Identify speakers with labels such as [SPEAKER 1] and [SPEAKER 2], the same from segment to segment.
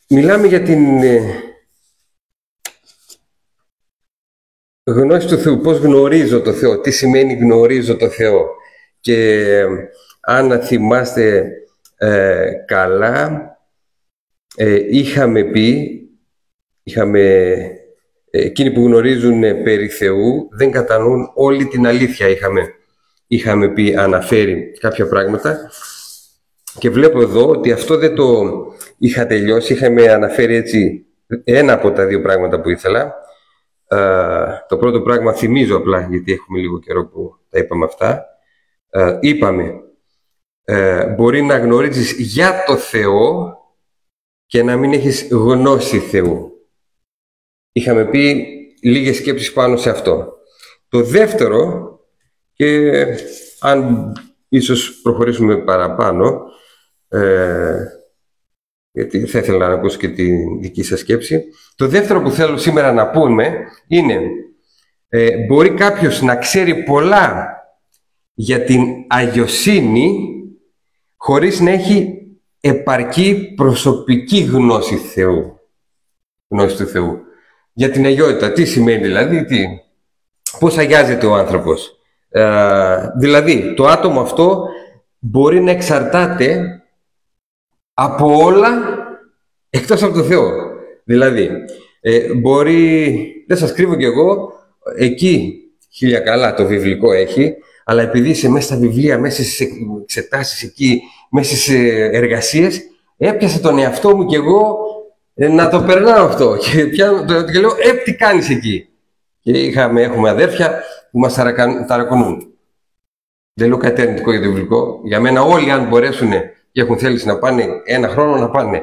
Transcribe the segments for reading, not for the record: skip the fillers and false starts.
[SPEAKER 1] Μιλάμε για την γνώση του Θεού, πώς γνωρίζω το Θεό, τι σημαίνει γνωρίζω το Θεό. Και αν θυμάστε καλά, είχαμε πει, εκείνοι που γνωρίζουν περί Θεού δεν κατανοούν όλη την αλήθεια, είχαμε πει, αναφέρει κάποια πράγματα. Και βλέπω εδώ ότι αυτό δεν το είχα τελειώσει, είχαμε αναφέρει έτσι ένα από τα δύο πράγματα που ήθελα. Το πρώτο πράγμα θυμίζω απλά, γιατί έχουμε λίγο καιρό που τα είπαμε αυτά. Είπαμε, μπορεί να γνωρίζεις για το Θεό και να μην έχεις γνώση Θεού. Είχαμε πει λίγες σκέψεις πάνω σε αυτό. Το δεύτερο, και αν ίσως προχωρήσουμε παραπάνω, γιατί θα ήθελα να ακούσω και τη δική σας σκέψη. Το δεύτερο που θέλω σήμερα να πούμε είναι μπορεί κάποιος να ξέρει πολλά για την αγιοσύνη χωρίς να έχει επαρκή προσωπική γνώση Θεού. Γνώση του Θεού. Για την αγιότητα, τι σημαίνει δηλαδή, πώς αγιάζεται ο άνθρωπος. Δηλαδή, το άτομο αυτό μπορεί να εξαρτάται από όλα εκτός από το Θεό. Δηλαδή, δεν σας κρύβω κι εγώ, εκεί χίλια καλά το βιβλικό έχει, αλλά επειδή είσαι μέσα στα βιβλία, μέσα στις εξετάσεις εκεί, μέσα στις εργασίες, έπιασα τον εαυτό μου κι εγώ να το περνάω αυτό. Και λέω, τι κάνεις εκεί. Και έχουμε αδέρφια που μας ταρακονούν. Δεν λέω κάτι αρνητικό για το βιβλικό. Για μένα όλοι, αν μπορέσουν και έχουν θέληση να πάνε ένα χρόνο, να πάνε.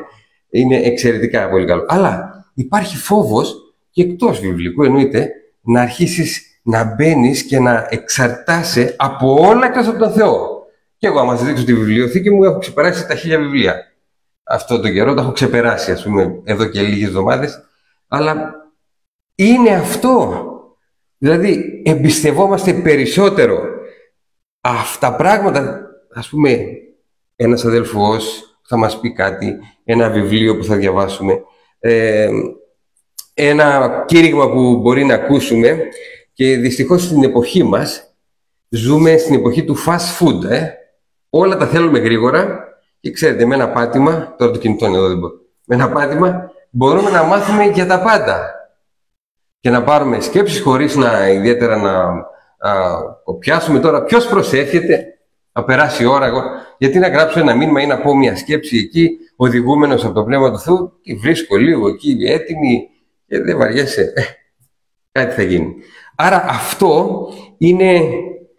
[SPEAKER 1] Είναι εξαιρετικά πολύ καλό. Αλλά υπάρχει φόβος, και εκτός βιβλικού εννοείται, να αρχίσεις να μπαίνεις και να εξαρτάσαι από όλα εκτός από τον Θεό. Και εγώ, άμα σας δείξω τη βιβλιοθήκη μου, έχω ξεπεράσει τα 1000 βιβλία. Αυτό τον καιρό τα έχω ξεπεράσει, ας πούμε, εδώ και λίγες εβδομάδες. Αλλά είναι αυτό. Δηλαδή, εμπιστευόμαστε περισσότερο αυτά τα πράγματα, ας πούμε, ένας αδελφός θα μας πει κάτι, ένα βιβλίο που θα διαβάσουμε, ένα κήρυγμα που μπορεί να ακούσουμε, και δυστυχώς στην εποχή μας ζούμε στην εποχή του fast food. Όλα τα θέλουμε γρήγορα και ξέρετε, με ένα πάτημα, τώρα το κινητό είναι εδώ, δεν μπορώ, με ένα πάτημα μπορούμε να μάθουμε για τα πάντα και να πάρουμε σκέψεις χωρίς ιδιαίτερα να κοπιάσουμε. Τώρα ποιος προσεύχεται, να περάσει η ώρα, γιατί να γράψω ένα μήνυμα ή να πω μια σκέψη εκεί, οδηγούμενος από το Πνεύμα του Θεού, και βρίσκω λίγο εκεί έτοιμη και δεν βαριέσαι. Κάτι θα γίνει. Άρα αυτό είναι,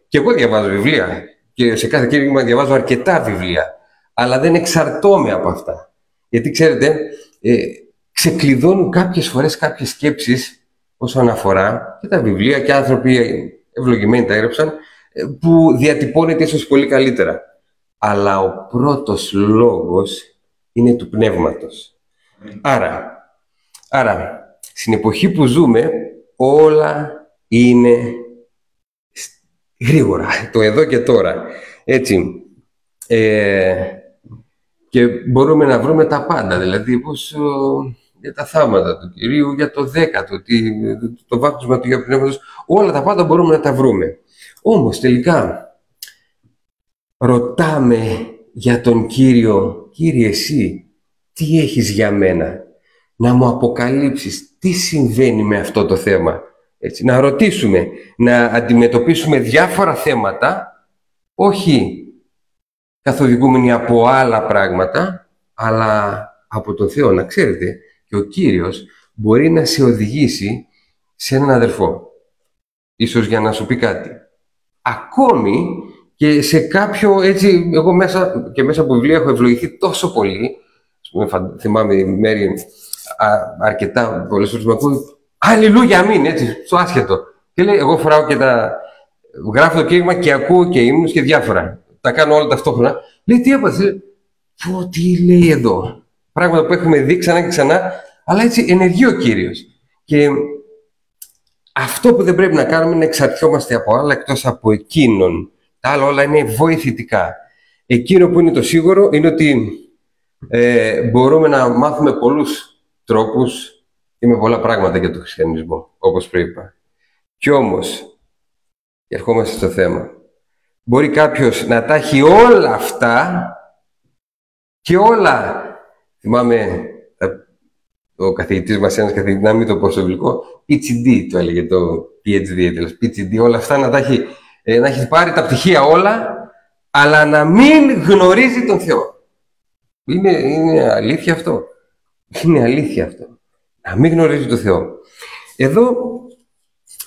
[SPEAKER 1] και εγώ διαβάζω βιβλία και σε κάθε κήρυγμα διαβάζω αρκετά βιβλία, αλλά δεν εξαρτώμαι από αυτά. Γιατί ξέρετε, ξεκλειδώνουν κάποιες φορές κάποιες σκέψεις όσον αφορά και τα βιβλία, και άνθρωποι ευλογημένοι τα έγραψαν, που διατυπώνεται ίσως πολύ καλύτερα. Αλλά ο πρώτος λόγος είναι του Πνεύματος. Άρα, στην εποχή που ζούμε, όλα είναι γρήγορα, το εδώ και τώρα. Έτσι. Και μπορούμε να βρούμε τα πάντα, δηλαδή για τα θάματα του Κυρίου, για το 10ο, το βάπτισμα του Αγίου Πνεύματος, όλα τα πάντα μπορούμε να τα βρούμε. Όμως τελικά ρωτάμε για τον Κύριο, Κύριε εσύ, τι έχεις για μένα, να μου αποκαλύψεις τι συμβαίνει με αυτό το θέμα. Έτσι, να ρωτήσουμε, να αντιμετωπίσουμε διάφορα θέματα, όχι καθοδηγούμενοι από άλλα πράγματα, αλλά από τον Θεό. Να ξέρετε, και ο Κύριος μπορεί να σε οδηγήσει σε έναν αδερφό, ίσως για να σου πει κάτι. Ακόμη και σε κάποιο, έτσι, εγώ μέσα από βιβλία έχω ευλογηθεί τόσο πολύ, θυμάμαι η Μέρη αρκετά πολλές φορές με ακούει, αλληλούια, αμήν, έτσι, στο άσχετο. Και λέει, εγώ φοράω και γράφω το κήρυγμα και ακούω και ύμνους και διάφορα. Τα κάνω όλα ταυτόχρονα. Λέει, τι έπαθε, τι λέει εδώ. Πράγματα που έχουμε δει ξανά και ξανά, αλλά έτσι ενεργεί ο Κύριος. Και αυτό που δεν πρέπει να κάνουμε είναι να εξαρτιόμαστε από άλλα εκτός από εκείνον. Τα άλλα όλα είναι βοηθητικά. Εκείνο που είναι το σίγουρο είναι ότι μπορούμε να μάθουμε πολλούς τρόπους και με πολλά πράγματα για τον χριστιανισμό, όπως προείπα. Κι όμως, ερχόμαστε στο θέμα, μπορεί κάποιος να τα έχει όλα αυτά και όλα. Θυμάμαι ο καθηγητής μας, ένας καθηγητής, να μην το πω στο αγγλικό, PhD το έλεγε, το PhD, PhD, όλα αυτά να έχει πάρει τα πτυχία όλα, αλλά να μην γνωρίζει τον Θεό. Είναι αλήθεια αυτό. Είναι αλήθεια αυτό. Να μην γνωρίζει τον Θεό. Εδώ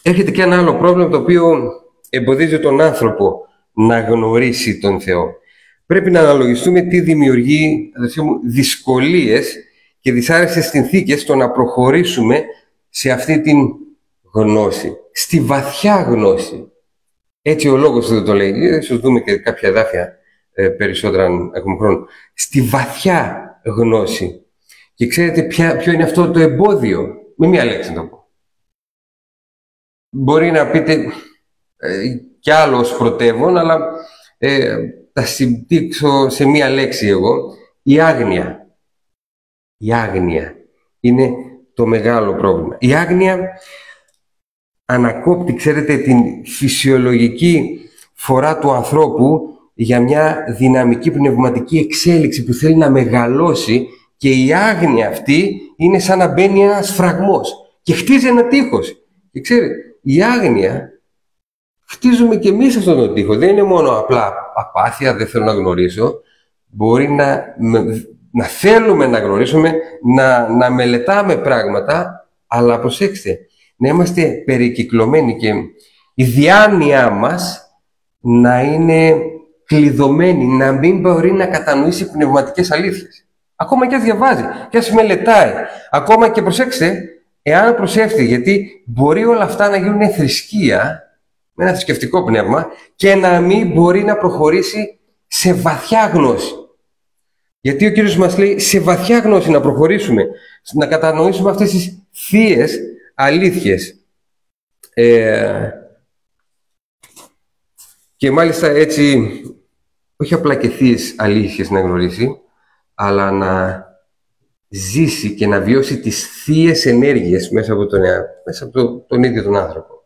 [SPEAKER 1] έρχεται και ένα άλλο πρόβλημα το οποίο εμποδίζει τον άνθρωπο να γνωρίσει τον Θεό. Πρέπει να αναλογιστούμε τι δημιουργεί, αδελφοί μου, δυσκολίες και δυσάρεστες συνθήκες στο να προχωρήσουμε σε αυτή την γνώση, στη βαθιά γνώση. Έτσι ο λόγος δεν το λέει. Ίσως δούμε και κάποια εδάφια περισσότερα αν έχουμε χρόνο. Στη βαθιά γνώση. Και ξέρετε ποιο είναι αυτό το εμπόδιο? Με μία λέξη να το πω. Μπορεί να πείτε κι άλλο ως πρωτεύον, αλλά θα συμπτύξω σε μία λέξη εγώ. Η άγνοια. Η άγνοια είναι το μεγάλο πρόβλημα. Η άγνοια ανακόπτει, ξέρετε, την φυσιολογική φορά του ανθρώπου για μια δυναμική πνευματική εξέλιξη που θέλει να μεγαλώσει, και η άγνοια αυτή είναι σαν να μπαίνει ένας φραγμός και χτίζει ένα τείχος. Και ξέρετε, η άγνοια χτίζουμε και εμείς αυτόν τον τείχο. Δεν είναι μόνο απλά απάθεια, δεν θέλω να γνωρίσω. Μπορεί να θέλουμε να γνωρίσουμε, να μελετάμε πράγματα, αλλά προσέξτε, να είμαστε περικυκλωμένοι και η διάνοιά μας να είναι κλειδωμένη, να μην μπορεί να κατανοήσει πνευματικές αλήθειες. Ακόμα και ας διαβάζει, και ας μελετάει. Ακόμα και προσέξτε, εάν προσεύχεται, γιατί μπορεί όλα αυτά να γίνουν θρησκεία, με ένα θρησκευτικό πνεύμα, και να μην μπορεί να προχωρήσει σε βαθιά γνώση. Γιατί ο Κύριος μας λέει σε βαθιά γνώση να προχωρήσουμε, να κατανοήσουμε αυτές τις θείες αλήθειες. Και μάλιστα έτσι, όχι απλά και θείες αλήθειες να γνωρίσει, αλλά να ζήσει και να βιώσει τις θείες ενέργειες μέσα από τον ίδιο τον άνθρωπο.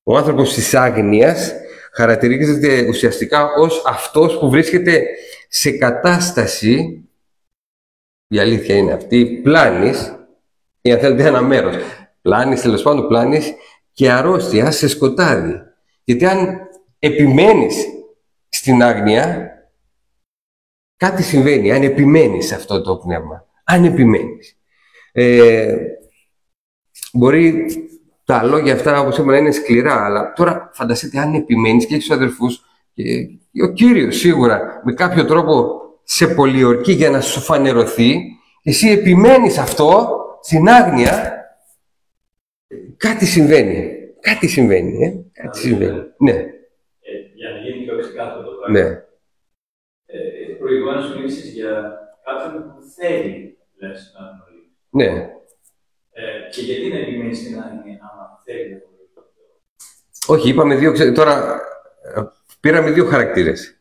[SPEAKER 1] Ο άνθρωπος της άγνοιας χαρακτηρίζεται ουσιαστικά ως αυτός που βρίσκεται σε κατάσταση, η αλήθεια είναι αυτή, πλάνης, ή αν θέλετε ένα μέρος, πλάνης, τέλος πάντων πλάνης, και αρρώστια σε σκοτάδι. Γιατί αν επιμένεις στην άγνοια, κάτι συμβαίνει, αν επιμένεις σε αυτό το πνεύμα. Αν επιμένεις. Μπορεί τα λόγια αυτά, όπως είπαμε, είναι σκληρά, αλλά τώρα φανταστείτε αν επιμένεις και έχεις αδερφούς, και ο Κύριος σίγουρα με κάποιο τρόπο σε πολιορκεί για να σου φανερωθεί, εσύ επιμένεις αυτό, στην άγνοια, κάτι συμβαίνει. Κάτι συμβαίνει, κάτι συμβαίνει. Ναι.
[SPEAKER 2] Για να γίνει πιο ξεκάθαρο το πράγμα.
[SPEAKER 1] Ναι.
[SPEAKER 2] Προηγουμένως μιλήσεις για κάποιον που θέλει, λες, να γνωρίζει.
[SPEAKER 1] Ναι.
[SPEAKER 2] Και γιατί να επιμένει στην άγνοια, άμα θέλει να γνωρίζει το Θεό?
[SPEAKER 1] Όχι, είπαμε τώρα πήραμε δύο χαρακτήρες.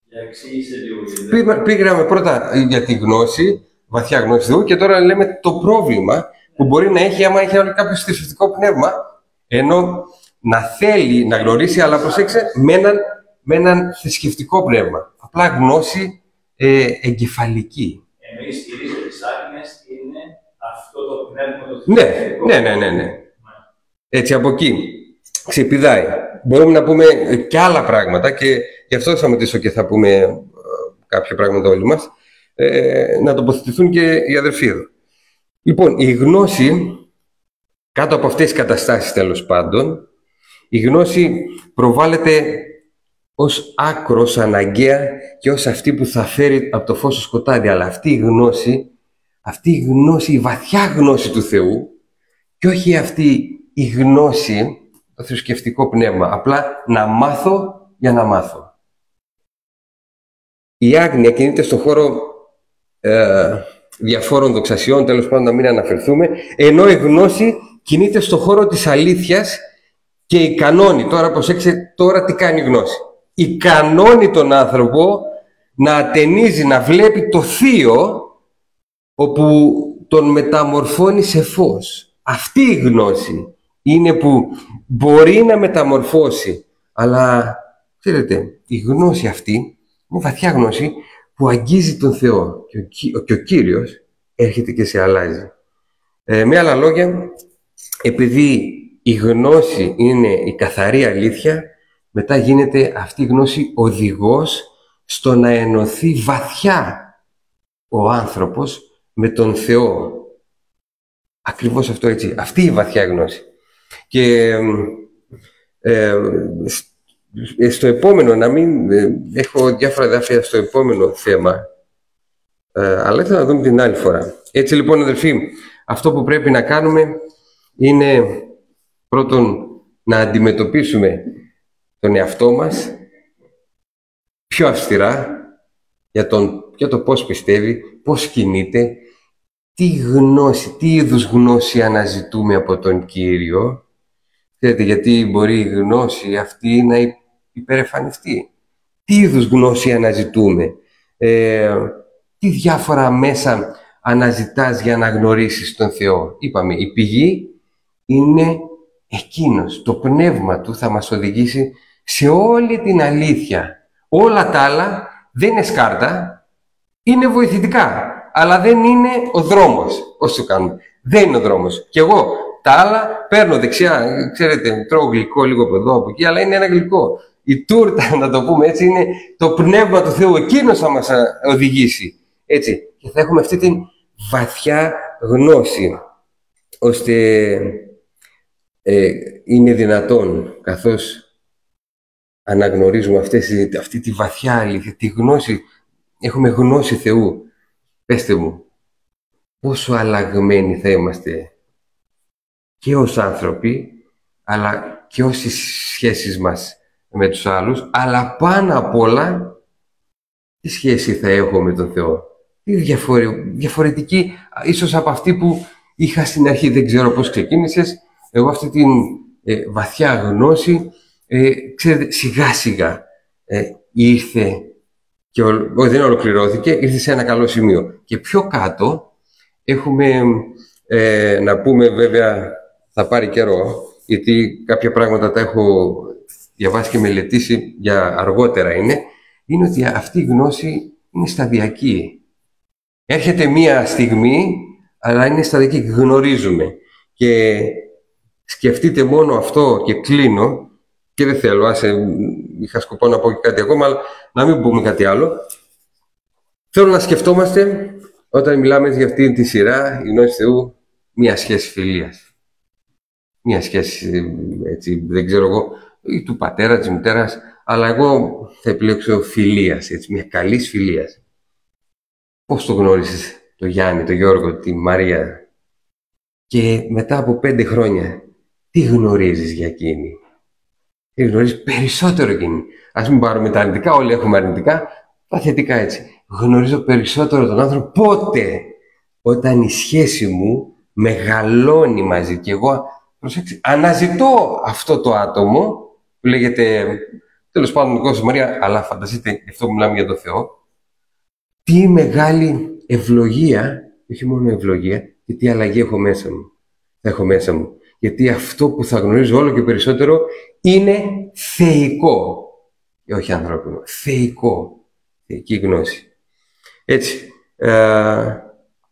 [SPEAKER 2] Για εξήγησε λίγο.
[SPEAKER 1] Πήγαμε πρώτα για τη γνώση, βαθιά γνώση Θεού, και τώρα λέμε το πρόβλημα που μπορεί να έχει άμα έχει κάποιο θρησκευτικό πνεύμα, ενώ να θέλει να γνωρίσει, αλλά προσέξτε, με έναν θρησκευτικό πνεύμα. Απλά γνώση εγκεφαλική.
[SPEAKER 2] Εννοείς η ρίζα της άγνοιας είναι αυτό το πνεύμα το θρησκευτικό.
[SPEAKER 1] Ναι. Έτσι από εκεί ξεπηδάει. Μπορούμε να πούμε και άλλα πράγματα, και γι' αυτό θα σταματήσω και θα πούμε κάποια πράγματα όλοι μας, να τοποθετηθούν και οι αδερφοί εδώ. Λοιπόν, η γνώση, κάτω από αυτές τις καταστάσεις τέλος πάντων, η γνώση προβάλλεται ως άκρος αναγκαία και ως αυτή που θα φέρει από το φως στο σκοτάδι. Αλλά αυτή η γνώση, η βαθιά γνώση του Θεού, και όχι αυτή η γνώση, το θρησκευτικό πνεύμα, απλά να μάθω για να μάθω. Η άγνοια κινείται στον χώρο διαφόρων δοξασιών, τέλος πάντων να μην αναφερθούμε, ενώ η γνώση κινείται στον χώρο της αλήθειας και ικανώνει. Τώρα προσέξτε, τώρα τι κάνει η γνώση. Ικανώνει τον άνθρωπο να ατενίζει, να βλέπει το θείο, όπου τον μεταμορφώνει σε φως. Αυτή η γνώση είναι που μπορεί να μεταμορφώσει, αλλά ξέρετε, η γνώση αυτή είναι βαθιά γνώση που αγγίζει τον Θεό και ο Κύριος έρχεται και σε αλλάζει. Με άλλα λόγια, επειδή η γνώση είναι η καθαρή αλήθεια, μετά γίνεται αυτή η γνώση οδηγός στο να ενωθεί βαθιά ο άνθρωπος με τον Θεό. Ακριβώς αυτό, έτσι, αυτή η βαθιά γνώση. Και στο επόμενο, να μην έχω διάφορα δάφια στο επόμενο θέμα, αλλά ήθελα να δούμε την άλλη φορά. Έτσι λοιπόν, αδελφοί, αυτό που πρέπει να κάνουμε είναι πρώτον να αντιμετωπίσουμε τον εαυτό μας πιο αυστηρά για το πώς πιστεύει, πώς κινείται, τι γνώση, τι είδους γνώση αναζητούμε από τον Κύριο. Ξέρετε, γιατί μπορεί η γνώση αυτή να υπερεφανιστεί. Τι είδους γνώση αναζητούμε, τι διάφορα μέσα αναζητάς για να γνωρίσεις τον Θεό. Είπαμε, η πηγή είναι εκείνος. Το πνεύμα του θα μας οδηγήσει σε όλη την αλήθεια. Όλα τα άλλα δεν είναι σκάρτα, είναι βοηθητικά, αλλά δεν είναι ο δρόμος. Όσο το κάνουμε, δεν είναι ο δρόμος. Και εγώ τα άλλα παίρνω δεξιά, ξέρετε, τρώω γλυκό λίγο από εδώ, από εκεί, αλλά είναι ένα γλυκό. Η τούρτα, να το πούμε έτσι, είναι το πνεύμα του Θεού. Εκείνος θα μας οδηγήσει. Έτσι. Και θα έχουμε αυτή την βαθιά γνώση, ώστε είναι δυνατόν, καθώς αναγνωρίζουμε αυτή τη βαθιά αλήθεια, τη γνώση, έχουμε γνώση Θεού. Πέστε μου, πόσο αλλαγμένοι θα είμαστε και ως άνθρωποι, αλλά και ως τις σχέσεις μας με τους άλλους, αλλά πάνω απ' όλα, τι σχέση θα έχω με τον Θεό. Τι διαφορετική, ίσως από αυτή που είχα στην αρχή. Δεν ξέρω πώς ξεκίνησες. Εγώ αυτή την βαθιά γνώση, ξέρετε, σιγά σιγά ήρθε και δεν ολοκληρώθηκε, ήρθε σε ένα καλό σημείο. Και πιο κάτω έχουμε, να πούμε, βέβαια θα πάρει καιρό, γιατί κάποια πράγματα τα έχω διαβάσει και μελετήσει, για αργότερα είναι ότι αυτή η γνώση είναι σταδιακή. Έρχεται μία στιγμή, αλλά είναι σταδιακή, γνωρίζουμε. Και σκεφτείτε μόνο αυτό και κλείνω, και δεν θέλω, είχα σκοπό να πω και κάτι ακόμα, αλλά να μην πούμε κάτι άλλο. Θέλω να σκεφτόμαστε, όταν μιλάμε για αυτή τη σειρά, η γνώση Θεού, μία σχέση φιλίας. Μία σχέση, έτσι, δεν ξέρω εγώ, ή του πατέρα, της μητέρας, αλλά εγώ θα επιλέξω φιλίας, έτσι, μια καλής φιλίας. Πώς το γνώρισες το Γιάννη, τον Γιώργο, τη Μαρία, και μετά από 5 χρόνια, τι γνωρίζεις για εκείνη? Τι γνωρίζεις περισσότερο εκείνη? Ας μην πάρουμε τα αρνητικά, όλοι έχουμε αρνητικά, τα θετικά έτσι. Γνωρίζω περισσότερο τον άνθρωπο πότε? Όταν η σχέση μου μεγαλώνει μαζί και εγώ, προσέξτε, αναζητώ αυτό το άτομο που λέγεται, τέλος πάντων, δικό σας Μαρία, αλλά φανταστείτε, αυτό που μιλάμε για τον Θεό, τι μεγάλη ευλογία, όχι μόνο ευλογία, και τι αλλαγή έχω μέσα μου. Γιατί αυτό που θα γνωρίζω όλο και περισσότερο είναι θεϊκό, και όχι ανθρώπινο, θεϊκό, θεϊκή γνώση. Έτσι,